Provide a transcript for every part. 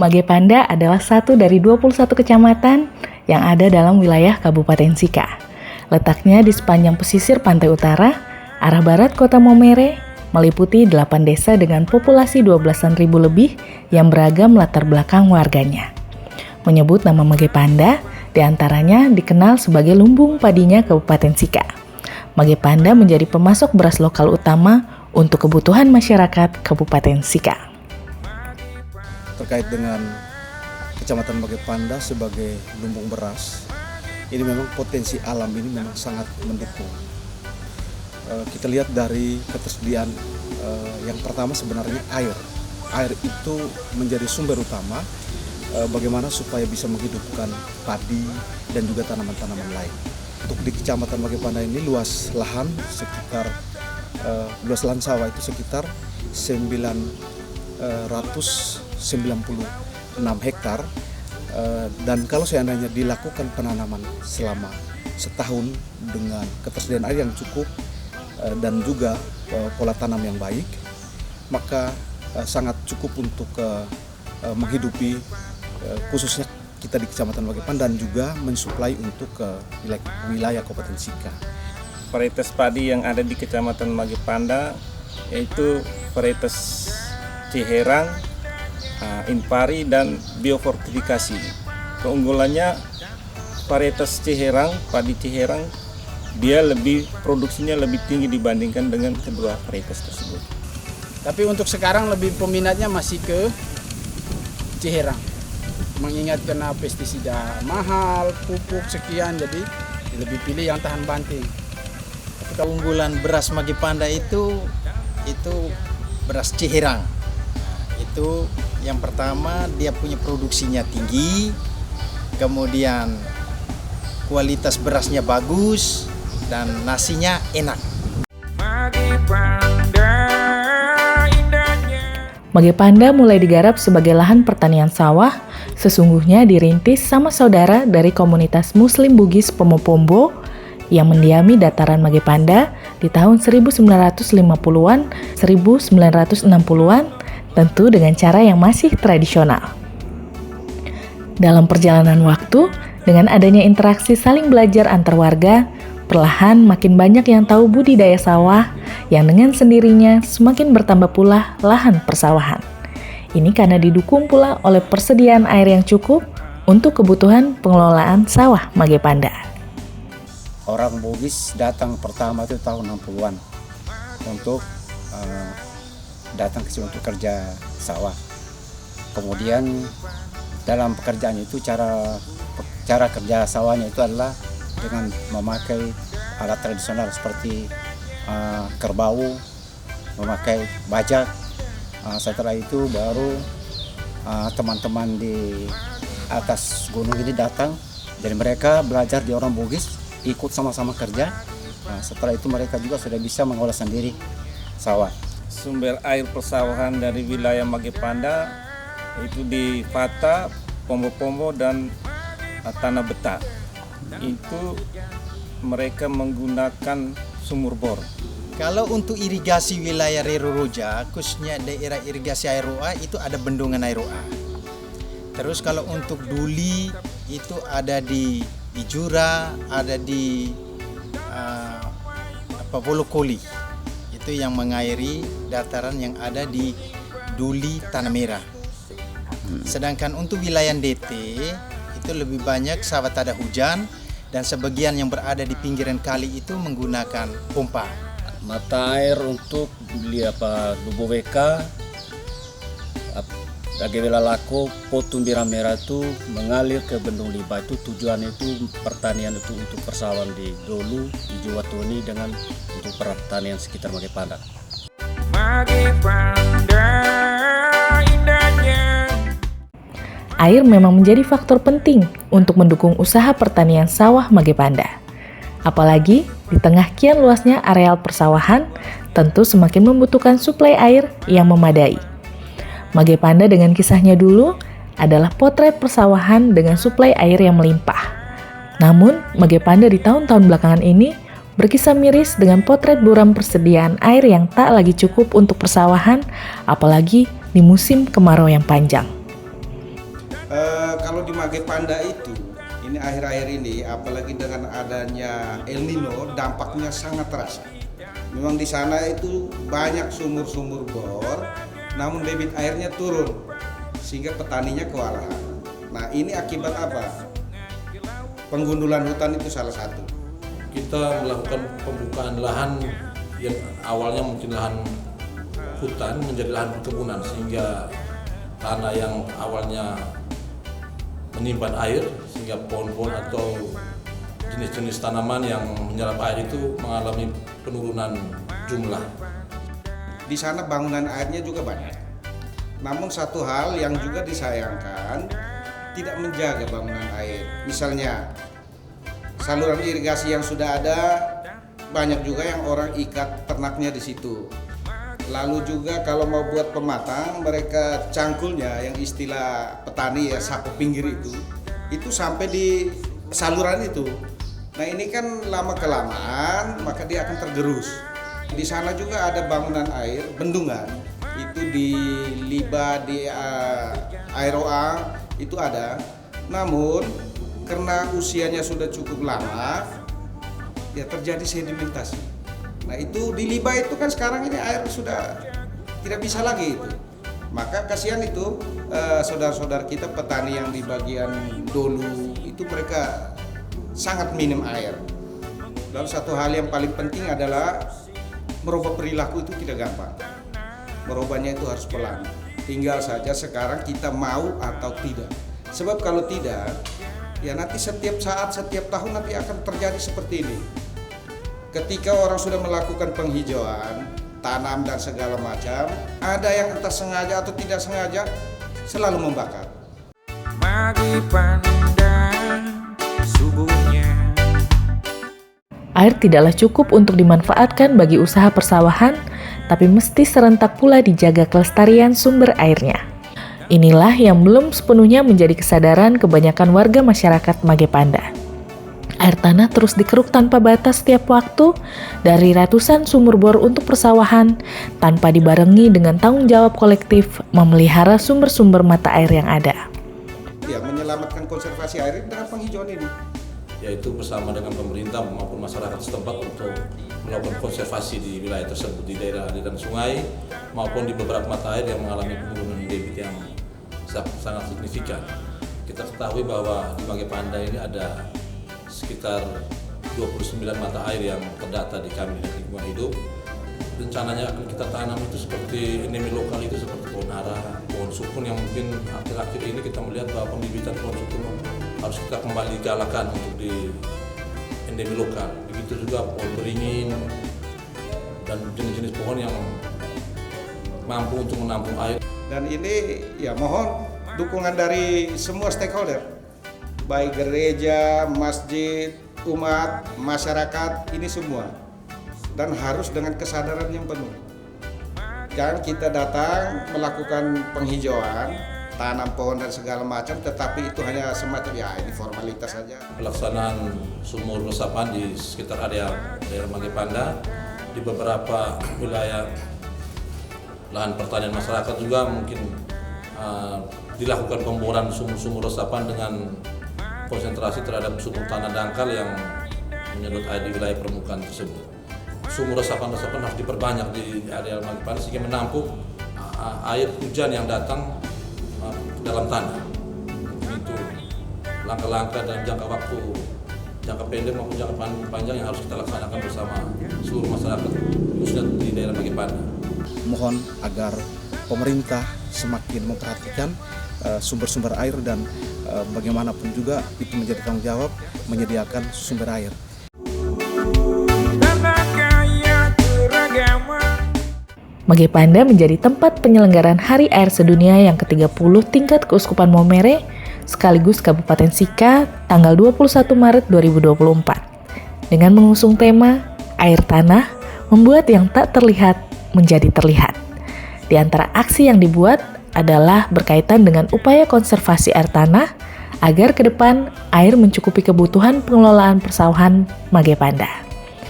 Mage Panda adalah satu dari 21 kecamatan yang ada dalam wilayah Kabupaten Sika. Letaknya di sepanjang pesisir pantai utara, arah barat kota Momere, meliputi 8 desa dengan populasi 12.000 lebih yang beragam latar belakang warganya. Menyebut nama Mage Panda, diantaranya dikenal sebagai lumbung padinya Kabupaten Sika. Mage Panda menjadi pemasok beras lokal utama untuk kebutuhan masyarakat Kabupaten Sika. Terkait dengan Kecamatan Mage Panda sebagai lumbung beras, ini memang potensi alam ini memang sangat mendukung. Kita lihat dari ketersediaan yang pertama sebenarnya air. Air itu menjadi sumber utama bagaimana supaya bisa menghidupkan padi dan juga tanaman-tanaman lain. Untuk di Kecamatan Mage Panda ini luas lahan sawah itu sekitar 996 hektar, dan kalau seandainya dilakukan penanaman selama setahun dengan ketersediaan air yang cukup dan juga pola tanam yang baik, maka sangat cukup untuk menghidupi khususnya kita di Kecamatan Mage Panda dan juga mensuplai untuk wilayah Kabupaten Sika. Varietas padi yang ada di Kecamatan Mage Panda yaitu varietas Ciherang, Impari, dan biofortifikasi. Keunggulannya varietas Ciherang, padi Ciherang, dia produksinya lebih tinggi dibandingkan dengan kedua varietas tersebut. Tapi untuk sekarang lebih peminatnya masih ke Ciherang. Mengingat karena pestisida mahal, pupuk sekian, jadi lebih pilih yang tahan banting. Keunggulan beras Mage Panda itu beras Ciherang. Itu yang pertama, dia punya produksinya tinggi, kemudian kualitas berasnya bagus, dan nasinya enak. Mage Panda mulai digarap sebagai lahan pertanian sawah, sesungguhnya dirintis sama saudara dari komunitas Muslim Bugis Pomopombo yang mendiami dataran Mage Panda di tahun 1950-an, 1960-an, tentu dengan cara yang masih tradisional. Dalam perjalanan waktu, dengan adanya interaksi saling belajar antar warga, perlahan makin banyak yang tahu budidaya sawah, yang dengan sendirinya semakin bertambah pula lahan persawahan. Ini karena didukung pula oleh persediaan air yang cukup untuk kebutuhan pengelolaan sawah Mage Panda. Orang Bugis datang pertama itu tahun 60-an untuk datang ke sini untuk kerja sawah. Kemudian dalam pekerjaan itu cara kerja sawahnya itu adalah dengan memakai alat tradisional seperti kerbau, memakai bajak. Setelah itu baru teman-teman di atas gunung ini datang, jadi mereka belajar di orang Bugis, ikut sama-sama kerja. Setelah itu mereka juga sudah bisa mengolah sendiri sawah. Sumber air persawahan dari wilayah Mage Panda itu di Fata, Pombo-Pombo, dan Tanah Beta. Itu mereka menggunakan sumur bor. Kalau untuk irigasi wilayah Rero Roja, khususnya daerah irigasi air Roa, itu ada bendungan air Roa. Terus kalau untuk Duli itu ada di Ijura, ada di Wolokoli. Itu yang mengairi dataran yang ada di Duli Tanah Merah. Sedangkan untuk wilayah DT itu lebih banyak saat ada hujan, dan sebagian yang berada di pinggiran kali itu menggunakan pompa. Mata air untuk Duboweka, Agewela Lako, Potun Bira Merah itu mengalir ke Bendung Liba. Itu tujuan itu pertanian itu untuk persawahan di Dolu, di Jowatoni, dengan untuk pertanian sekitar Mage Panda. Air memang menjadi faktor penting untuk mendukung usaha pertanian sawah Mage Panda. Apalagi di tengah kian luasnya areal persawahan, tentu semakin membutuhkan suplai air yang memadai. Mage Panda dengan kisahnya dulu adalah potret persawahan dengan suplai air yang melimpah. Namun, Mage Panda di tahun-tahun belakangan ini berkisah miris dengan potret buram persediaan air yang tak lagi cukup untuk persawahan, apalagi di musim kemarau yang panjang. Mage Panda itu, ini akhir-akhir ini, apalagi dengan adanya El Nino, dampaknya sangat terasa. Memang di sana itu banyak sumur-sumur bor, namun debit airnya turun, sehingga petaninya kewalahan. Nah ini akibat apa? Penggundulan hutan itu salah satu. Kita melakukan pembukaan lahan yang awalnya mungkin lahan hutan menjadi lahan perkebunan, sehingga tanah yang awalnya menyimpan air, sehingga pohon-pohon atau jenis-jenis tanaman yang menyerap air itu mengalami penurunan jumlah. Di sana bangunan airnya juga banyak. Namun satu hal yang juga disayangkan, tidak menjaga bangunan air. Misalnya saluran irigasi yang sudah ada, banyak juga yang orang ikat ternaknya di situ. Lalu juga kalau mau buat pematang, mereka cangkulnya yang istilah petani ya sapu pinggir itu sampai di saluran itu. Nah ini kan lama kelamaan maka dia akan tergerus. Di sana juga ada bangunan air, bendungan, itu di Liba, di Airoa itu ada. Namun karena usianya sudah cukup lama, ya terjadi sedimentasi. Nah itu di Liba itu kan sekarang ini air sudah tidak bisa lagi itu. Maka kasihan itu saudara-saudara kita petani yang di bagian Dolu itu mereka sangat minim air. Dan satu hal yang paling penting adalah merubah perilaku itu tidak gampang. Merubahnya itu harus pelan. Tinggal saja sekarang kita mau atau tidak. Sebab kalau tidak, ya nanti setiap saat, setiap tahun nanti akan terjadi seperti ini. Ketika orang sudah melakukan penghijauan, tanam dan segala macam, ada yang entah sengaja atau tidak sengaja selalu membakar. Mage Panda subuhnya. Air tidaklah cukup untuk dimanfaatkan bagi usaha persawahan, tapi mesti serentak pula dijaga kelestarian sumber airnya. Inilah yang belum sepenuhnya menjadi kesadaran kebanyakan warga masyarakat Mage Panda. Air tanah terus dikeruk tanpa batas setiap waktu dari ratusan sumur bor untuk persawahan tanpa dibarengi dengan tanggung jawab kolektif memelihara sumber-sumber mata air yang ada. Ya, menyelamatkan konservasi air dengan penghijauan ini. Yaitu bersama dengan pemerintah maupun masyarakat setempat untuk melakukan konservasi di wilayah tersebut, di daerah aliran sungai maupun di beberapa mata air yang mengalami penurunan debit yang sangat signifikan. Kita ketahui bahwa di Mage Panda ini ada sekitar 29 mata air yang terdata di kami di lingkungan hidup. Rencananya akan kita tanam itu seperti endemi lokal itu seperti pohon ara, pohon sukun yang mungkin akhir-akhir ini kita melihat bahwa pembibitan pohon sukun harus kita kembali galakan untuk di endemi lokal. Begitu juga pohon beringin dan jenis-jenis pohon yang mampu untuk menampung air. Dan ini ya mohon dukungan dari semua stakeholder. Baik gereja, masjid, umat, masyarakat, ini semua. Dan harus dengan kesadaran yang penuh. Jangan kita datang melakukan penghijauan, tanam pohon dan segala macam, tetapi itu hanya semacam ya ini formalitas saja. Pelaksanaan sumur resapan di sekitar area daerah Mage Panda, di beberapa wilayah lahan pertanian masyarakat juga mungkin dilakukan pemboran sumur-sumur resapan dengan konsentrasi terhadap sumur tanah dangkal yang menyedot air di wilayah permukaan tersebut. Sumur resapan-resapan harus diperbanyak di area Mage Panda sehingga menampung air hujan yang datang ke dalam tanah. Itu langkah-langkah dalam jangka pendek maupun jangka panjang yang harus kita laksanakan bersama seluruh masyarakat khususnya di daerah Mage Panda. Mohon agar pemerintah semakin memperhatikan sumber-sumber air dan bagaimanapun juga itu menjadi tanggung jawab menyediakan sumber air. Mage Panda menjadi tempat penyelenggaraan Hari Air Sedunia yang ke-30 tingkat Keuskupan Maumere sekaligus Kabupaten Sika tanggal 21 Maret 2024 dengan mengusung tema Air Tanah membuat yang tak terlihat menjadi terlihat. Di antara aksi yang dibuat adalah berkaitan dengan upaya konservasi air tanah agar ke depan air mencukupi kebutuhan pengelolaan persawahan Mage Panda.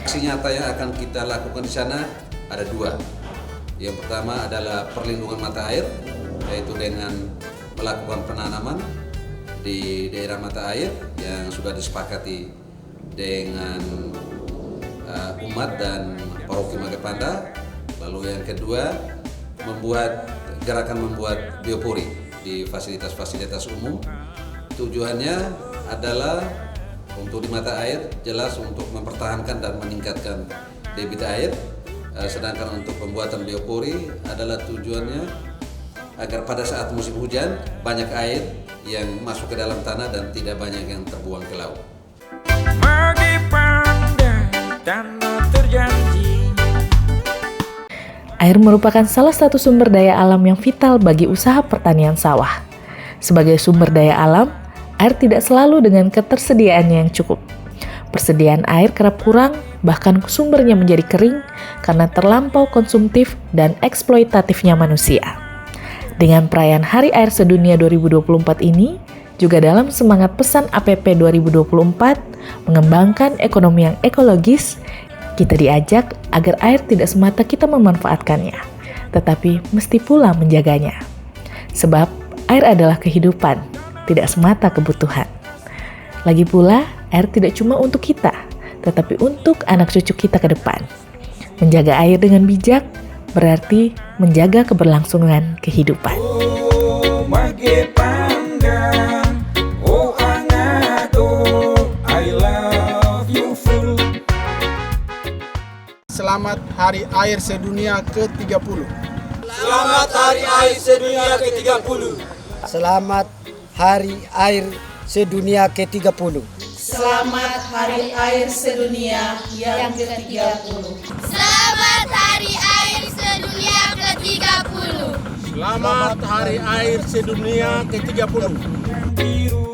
Aksi nyata yang akan kita lakukan di sana ada dua. Yang pertama adalah perlindungan mata air, yaitu dengan melakukan penanaman di daerah mata air yang sudah disepakati dengan umat dan paroki Magepanda. Lalu yang kedua, gerakan membuat biopori di fasilitas-fasilitas umum. Tujuannya adalah untuk di mata air jelas untuk mempertahankan dan meningkatkan debit air. Sedangkan untuk pembuatan biopori adalah tujuannya agar pada saat musim hujan banyak air yang masuk ke dalam tanah dan tidak banyak yang terbuang ke laut. Magepanda, tanah terjanji. Air merupakan salah satu sumber daya alam yang vital bagi usaha pertanian sawah. Sebagai sumber daya alam, air tidak selalu dengan ketersediaannya yang cukup. Persediaan air kerap kurang, bahkan sumbernya menjadi kering karena terlampau konsumtif dan eksploitatifnya manusia. Dengan perayaan Hari Air Sedunia 2024 ini, juga dalam semangat pesan APP 2024 mengembangkan ekonomi yang ekologis, kita diajak agar air tidak semata kita memanfaatkannya, tetapi mesti pula menjaganya. Sebab air adalah kehidupan, tidak semata kebutuhan. Lagi pula, air tidak cuma untuk kita, tetapi untuk anak cucu kita ke depan. Menjaga air dengan bijak berarti menjaga keberlangsungan kehidupan. Oh Magepanda, oh anakku, I love you full. Selamat Hari Air Sedunia ke-30. Selamat Hari Air Sedunia ke-30. Selamat Hari Air Sedunia ke-30. Selamat Hari Air Sedunia yang ke-30. Selamat Hari Air Sedunia ke-30. Selamat Hari Air Sedunia ke-30.